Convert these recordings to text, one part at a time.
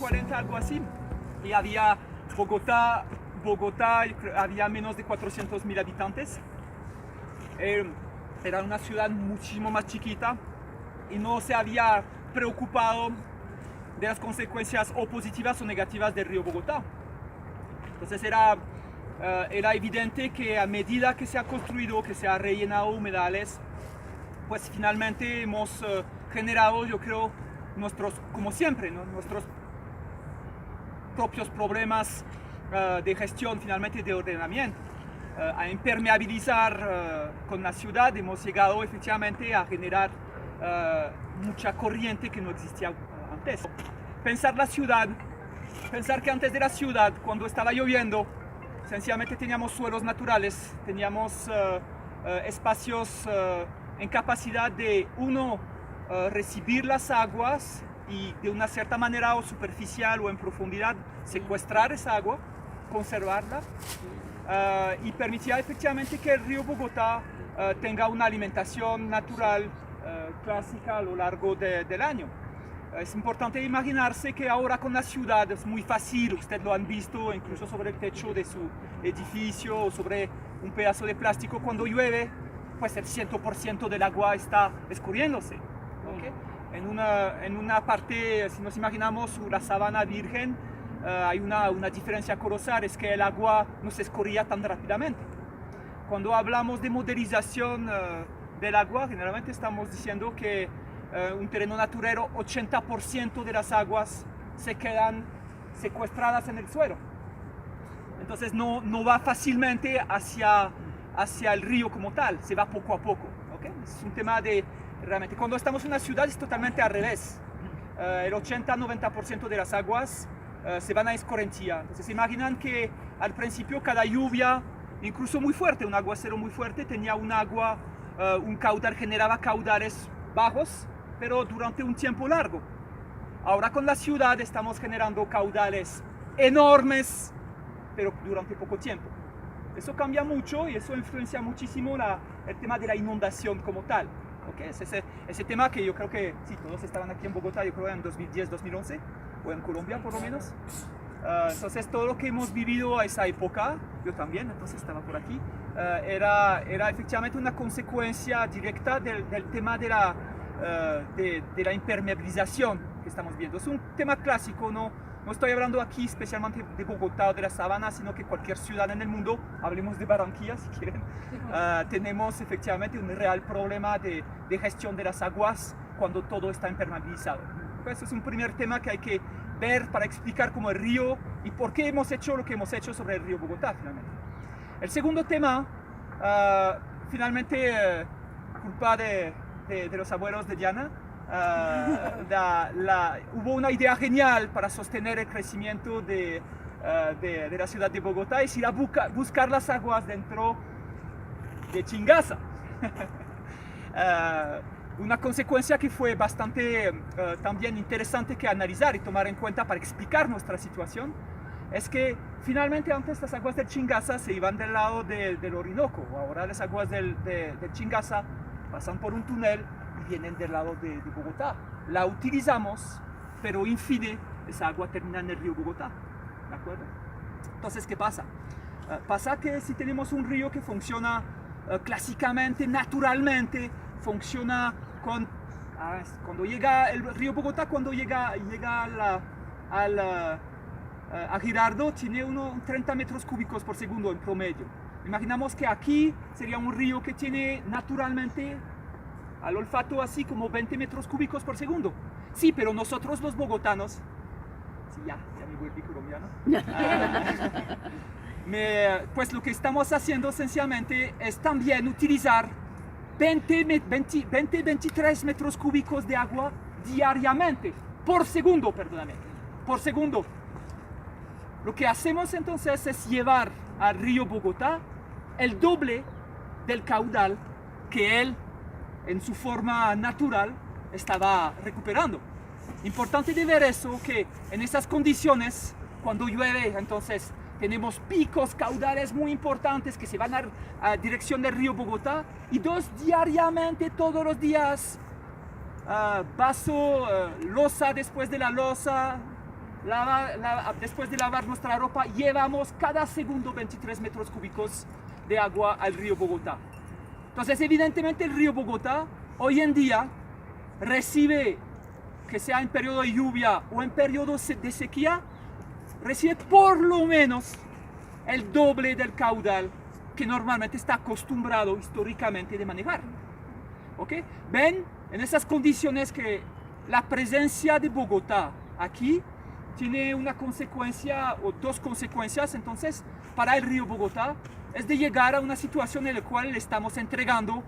40, algo así, y había Bogotá había menos de 400.000 habitantes. Era una ciudad muchísimo más chiquita y no se había preocupado de las consecuencias o positivas o negativas del río Bogotá. Entonces era evidente que a medida que se ha construido, que se ha rellenado humedales, pues finalmente hemos generado, yo creo, como siempre, ¿no? Nuestros propios problemas de gestión, finalmente de ordenamiento. A impermeabilizar con la ciudad hemos llegado efectivamente a generar mucha corriente que no existía antes. Pensar que antes de la ciudad, cuando estaba lloviendo, sencillamente teníamos suelos naturales, teníamos espacios en capacidad de recibir las aguas y de una cierta manera o superficial o en profundidad secuestrar esa agua, conservarla y permitía efectivamente que el río Bogotá tenga una alimentación natural clásica a lo largo del año. Es importante imaginarse que ahora con la ciudad es muy fácil, ustedes lo han visto incluso sobre el techo de su edificio o sobre un pedazo de plástico, cuando llueve, pues el 100% del agua está escurriéndose. ¿Okay? En una parte, si nos imaginamos la sabana virgen, hay una diferencia colosal, es que el agua no se escurría tan rápidamente. Cuando hablamos de modelización del agua, generalmente estamos diciendo que un terreno naturero, 80% de las aguas se quedan secuestradas en el suelo. Entonces no va fácilmente hacia el río como tal, se va poco a poco. ¿Okay? Es un tema de, realmente, cuando estamos en una ciudad es totalmente al revés. El 80-90% de las aguas se van a escorrentía. Entonces se imaginan que al principio cada lluvia, incluso muy fuerte, un aguacero muy fuerte, tenía un caudal, generaba caudales bajos, pero durante un tiempo largo. Ahora con la ciudad estamos generando caudales enormes, pero durante poco tiempo. Eso cambia mucho y eso influencia muchísimo el tema de la inundación como tal. ¿Okay? Es ese tema que yo creo que sí, todos estaban aquí en Bogotá, yo creo en 2010-2011, o en Colombia por lo menos. Entonces todo lo que hemos vivido a esa época, yo también, entonces estaba por aquí, era efectivamente una consecuencia directa del tema de la impermeabilización que estamos viendo. Es un tema clásico, no estoy hablando aquí especialmente de Bogotá o de la sabana, sino que cualquier ciudad en el mundo, hablemos de Barranquilla si quieren, tenemos efectivamente un real problema de gestión de las aguas cuando todo está impermeabilizado. Pues es un primer tema que hay que ver para explicar cómo el río y por qué hemos hecho lo que hemos hecho sobre el río Bogotá finalmente. El segundo tema, finalmente, culpa de los abuelos de Diana, hubo una idea genial para sostener el crecimiento de la ciudad de Bogotá, es ir a buscar las aguas dentro de Chingaza. Una consecuencia que fue bastante también interesante que analizar y tomar en cuenta para explicar nuestra situación es que finalmente antes las aguas del Chingaza se iban del lado del Orinoco, ahora las aguas del Chingaza pasan por un túnel y vienen del lado de Bogotá. La utilizamos, pero en fin, esa agua termina en el río Bogotá. ¿De acuerdo? Entonces, ¿qué pasa? Pasa que si tenemos un río que funciona clásicamente, naturalmente, funciona cuando llega el río Bogotá, cuando llega a Girardot, tiene 30 metros cúbicos por segundo en promedio. Imaginamos que aquí sería un río que tiene naturalmente al olfato así como 20 metros cúbicos por segundo. Sí, pero nosotros los bogotanos, sí, ya me volví colombiano, pues lo que estamos haciendo esencialmente es también utilizar 20-23 metros cúbicos de agua diariamente, por segundo. Lo que hacemos entonces es llevar al río Bogotá el doble del caudal que él, en su forma natural, estaba recuperando. Importante de ver eso, que en esas condiciones, cuando llueve, entonces tenemos picos caudales muy importantes que se van a dirección del río Bogotá, y diariamente, todos los días, losa después de la losa, después de lavar nuestra ropa, llevamos cada segundo 23 metros cúbicos de agua al río Bogotá. Entonces, evidentemente, el río Bogotá hoy en día recibe, que sea en periodo de lluvia o en periodo de sequía, recibe por lo menos el doble del caudal que normalmente está acostumbrado históricamente de manejar. ¿Ok? Ven en esas condiciones que la presencia de Bogotá aquí tiene una consecuencia o dos consecuencias. Entonces, para el río Bogotá es de llegar a una situación en la cual le estamos entregando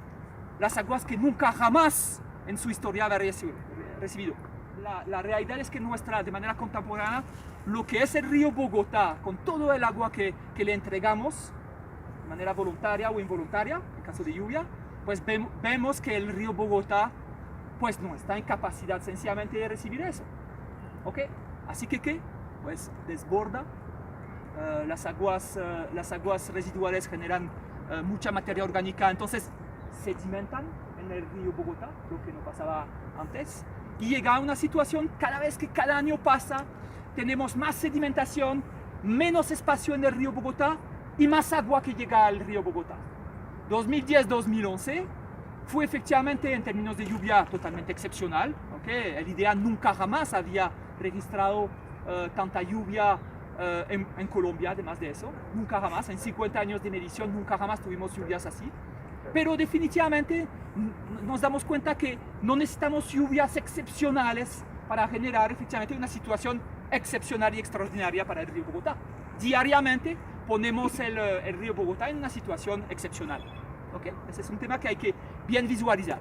las aguas que nunca jamás en su historia había recibido. La realidad es que de manera contemporánea, lo que es el río Bogotá, con todo el agua que le entregamos, de manera voluntaria o involuntaria, en caso de lluvia, pues vemos que el río Bogotá pues no está en capacidad sencillamente de recibir eso. ¿Ok? Así que ¿qué? Pues desborda, las aguas residuales generan mucha materia orgánica, entonces sedimentan en el río Bogotá, lo que no pasaba antes, y llega a una situación cada vez que cada año pasa, tenemos más sedimentación, menos espacio en el río Bogotá y más agua que llega al río Bogotá. 2010-2011 fue efectivamente en términos de lluvia totalmente excepcional. ¿Okay? El IDEA nunca jamás había registrado tanta lluvia en Colombia, además de eso. Nunca jamás, en 50 años de medición, nunca jamás tuvimos lluvias así. Pero definitivamente nos damos cuenta que no necesitamos lluvias excepcionales para generar efectivamente una situación excepcional y extraordinaria para el río Bogotá. Diariamente ponemos el río Bogotá en una situación excepcional. ¿Okay? Ese es un tema que hay que bien visualizar.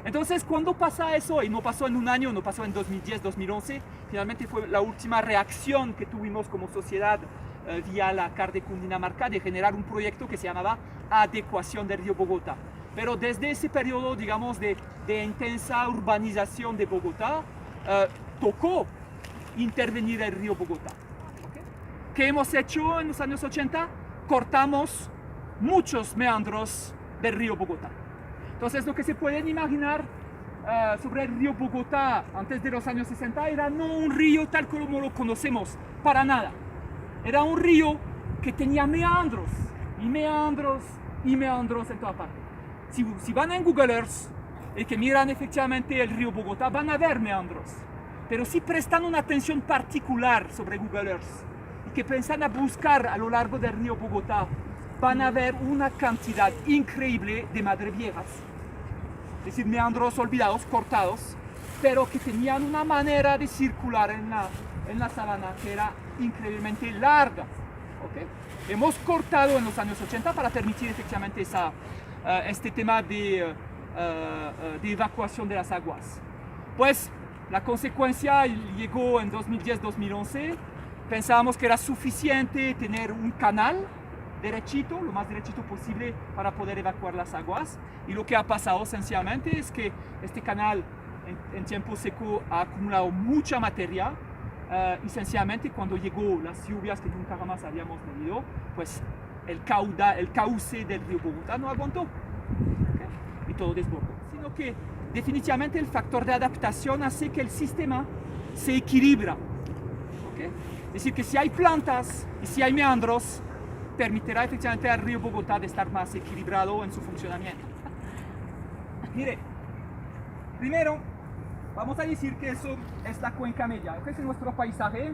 Entonces, cuando pasa eso, y no pasó en un año, no pasó en 2010, 2011, finalmente fue la última reacción que tuvimos como sociedad vía la CAR de Cundinamarca de generar un proyecto que se llamaba Adecuación del río Bogotá. Pero desde ese periodo, digamos, de intensa urbanización de Bogotá, tocó intervenir el río Bogotá. ¿Okay? ¿Qué hemos hecho en los años 80? Cortamos muchos meandros del río Bogotá. Entonces, lo que se pueden imaginar sobre el río Bogotá antes de los años 60 era no un río tal como lo conocemos, para nada. Era un río que tenía meandros, y meandros, y meandros en toda parte. Si van en Google Earth y que miran efectivamente el río Bogotá, van a ver meandros. Pero si prestan una atención particular sobre Google Earth y que piensan a buscar a lo largo del río Bogotá, van a ver una cantidad increíble de madreviejas, es decir, meandros olvidados, cortados, pero que tenían una manera de circular en la sabana que era increíblemente larga. ¿Okay? Hemos cortado en los años 80 para permitir efectivamente este tema de evacuación de las aguas. Pues la consecuencia llegó en 2010-2011, pensábamos que era suficiente tener un canal derechito, lo más derechito posible para poder evacuar las aguas, y lo que ha pasado sencillamente es que este canal en tiempo seco ha acumulado mucha materia y sencillamente cuando llegó las lluvias que nunca jamás habíamos medido, pues el cauce del río Bogotá no aguantó, ¿okay? Y todo desbordó, sino que definitivamente el factor de adaptación hace que el sistema se equilibra, ¿okay? Es decir, que si hay plantas y si hay meandros, permitirá efectivamente al río Bogotá de estar más equilibrado en su funcionamiento. Mire, primero vamos a decir que eso es la cuenca media, ¿okay? Es nuestro paisaje,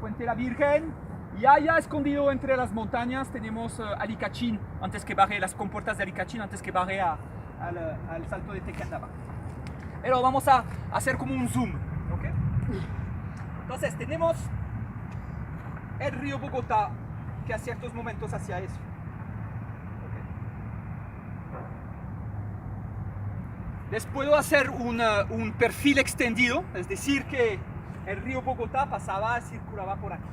Puente La Virgen, y allá escondido entre las montañas tenemos Alicachín, antes que baje las compuertas de Alicachín, antes que baje al salto de Tequendama. Pero vamos a hacer como un zoom, ¿okay? Entonces tenemos el río Bogotá que a ciertos momentos hacía eso. Okay. Les puedo hacer un perfil extendido, es decir, que el río Bogotá circulaba por aquí.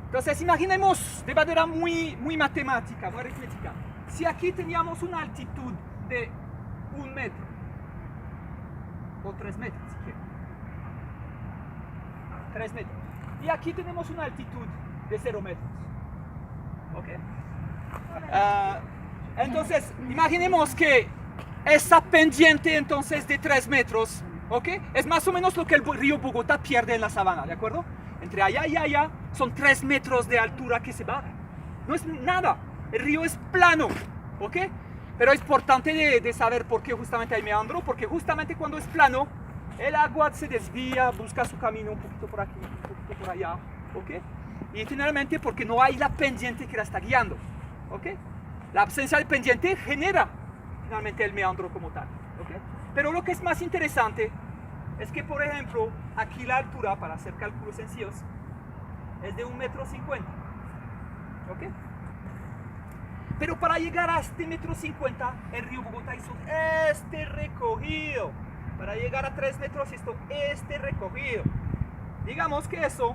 Entonces, imaginemos de manera muy matemática, muy aritmética, si aquí teníamos una altitud de 1 metro, o 3 metros, si quieren. 3 metros. Y aquí tenemos una altitud de 0 metros. Okay. Entonces, imaginemos que esa pendiente entonces de 3 metros, ¿okay? Es más o menos lo que el río Bogotá pierde en la sabana, ¿de acuerdo? Entre allá y allá son 3 metros de altura que se baja. No es nada, el río es plano, ¿ok? Pero es importante de saber por qué justamente hay meandro, porque justamente cuando es plano, el agua se desvía, busca su camino un poquito por aquí, un poquito por allá, ¿ok? Y finalmente porque no hay la pendiente que la está guiando, ¿ok? La absencia del pendiente genera finalmente el meandro como tal, ¿ok? Pero lo que es más interesante es que, por ejemplo, aquí la altura, para hacer cálculos sencillos, es de 1,50 m, ¿ok? Pero para llegar a este 1,50 m, el río Bogotá hizo este recorrido. Para llegar a 3 metros hizo este recorrido. Digamos que eso,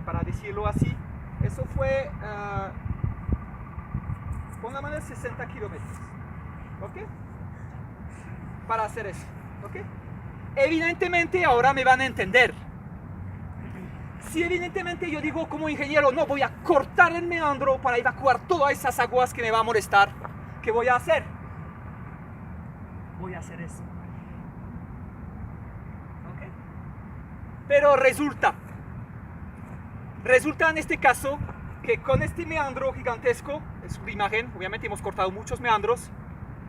para decirlo así, eso fue, pongámosle 60 kilómetros, ¿ok? Para hacer eso, ¿ok? Evidentemente ahora me van a entender. Si evidentemente yo digo como ingeniero, no, voy a cortar el meandro para evacuar todas esas aguas que me va a molestar, ¿qué voy a hacer? Voy a hacer eso. ¿Ok? Pero resulta en este caso que con este meandro gigantesco, es una imagen, obviamente hemos cortado muchos meandros,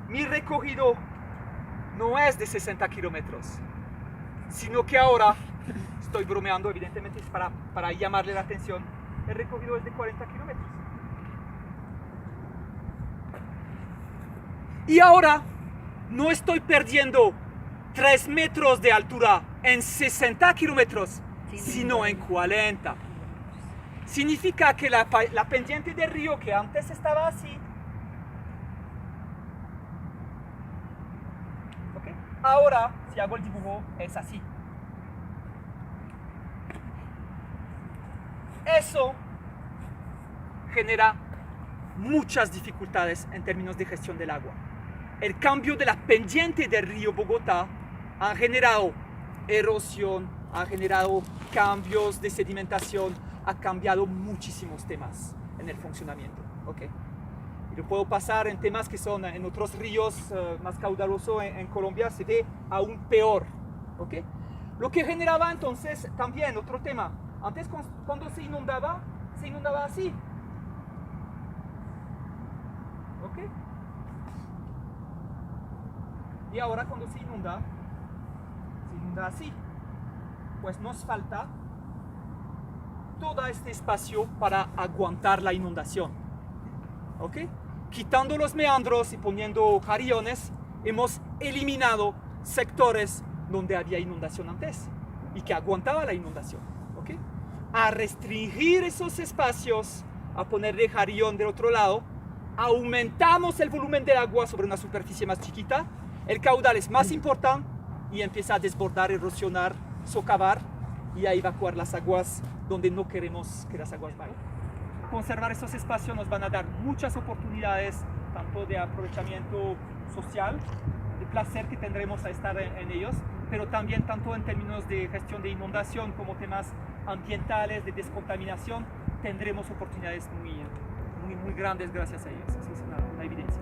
mi recorrido no es de 60 kilómetros, sino que ahora, estoy bromeando, evidentemente es para llamarle la atención, el recorrido es de 40 kilómetros. Y ahora no estoy perdiendo 3 metros de altura en 60 kilómetros, sino en 40. Significa que la pendiente del río que antes estaba así, ¿okay? Ahora, si hago el dibujo, es así. Eso genera muchas dificultades en términos de gestión del agua. El cambio de la pendiente del río Bogotá ha generado erosión, ha generado cambios de sedimentación, ha cambiado muchísimos temas en el funcionamiento, ¿ok? Y lo puedo pasar en temas que son en otros ríos más caudalosos en Colombia, se ve aún peor, ¿ok? Lo que generaba entonces también otro tema. Antes cuando se inundaba así, ¿ok? Y ahora cuando se inunda así. Pues nos falta todo este espacio para aguantar la inundación, ¿ok? Quitando los meandros y poniendo jariones, hemos eliminado sectores donde había inundación antes y que aguantaba la inundación, ¿ok? A restringir esos espacios, a ponerle jarión del otro lado, aumentamos el volumen del agua sobre una superficie más chiquita, el caudal es más importante y empieza a desbordar, erosionar, socavar y a evacuar las aguas donde no queremos que las aguas vayan. Conservar esos espacios nos van a dar muchas oportunidades, tanto de aprovechamiento social, de placer que tendremos a estar en ellos, pero también tanto en términos de gestión de inundación como temas ambientales, de descontaminación, tendremos oportunidades muy grandes gracias a ellos. Esa es una evidencia.